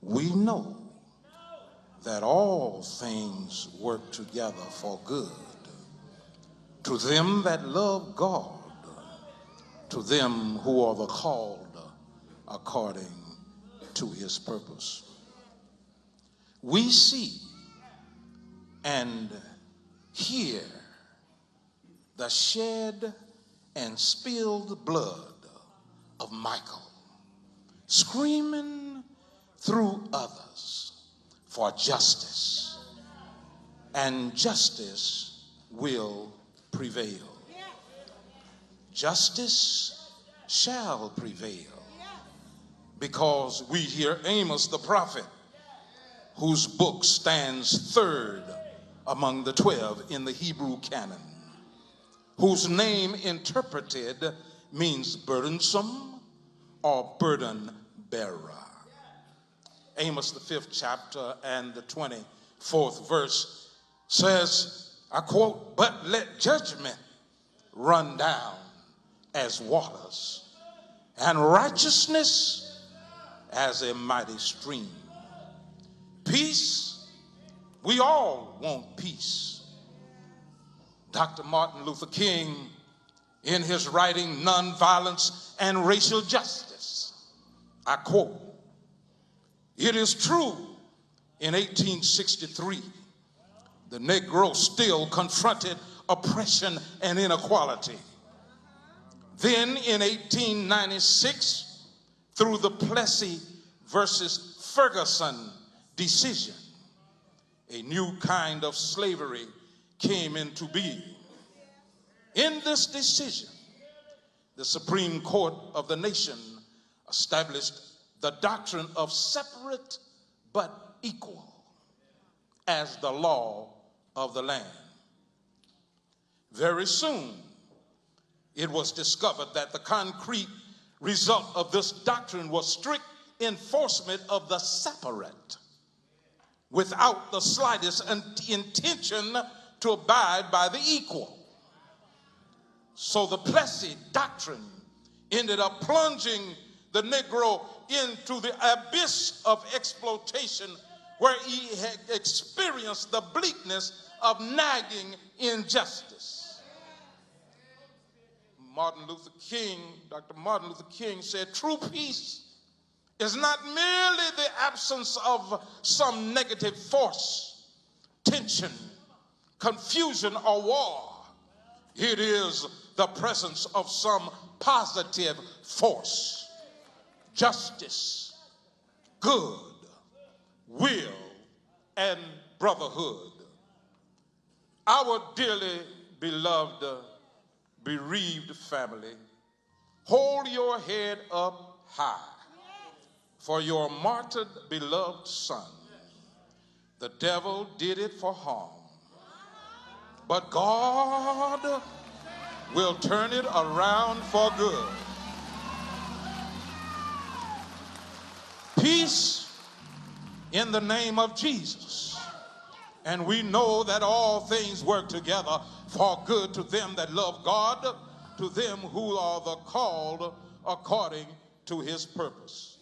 we know that all things work together for good to them that love God, to them who are the called according to his purpose. We see and hear the shed and spilled blood of Michael, screaming through others for justice, and justice will prevail. Justice shall prevail, because we hear Amos the prophet, whose book stands third among the 12 in the Hebrew canon, whose name interpreted means burdensome or burden bearer. Amos, the 5th chapter and the 24th verse says, I quote, "But let judgment run down as waters, and righteousness as a mighty stream." Peace, we all want peace. Dr. Martin Luther King, in his writing Nonviolence and Racial Justice, I quote, "It is true, in 1863, the Negro still confronted oppression and inequality. Then in 1896, through the Plessy versus Ferguson decision, a new kind of slavery came into being. In this decision, the Supreme Court of the nation established the doctrine of separate but equal as the law of the land. Very soon, it was discovered that the concrete result of this doctrine was strict enforcement of the separate, without the slightest intention to abide by the equal. So the Plessy doctrine ended up plunging the Negro into the abyss of exploitation, where he had experienced the bleakness of nagging injustice. Dr. Martin Luther King said, true peace is not merely the absence of some negative force, tension, confusion, or war. It is the presence of some positive force, justice, good, will, and brotherhood. Our dearly beloved bereaved family, hold your head up high for your martyred beloved son. The devil did it for harm, but God will turn it around for good. Peace in the name of Jesus. And we know that all things work together for good to them that love God, to them who are the called according to his purpose.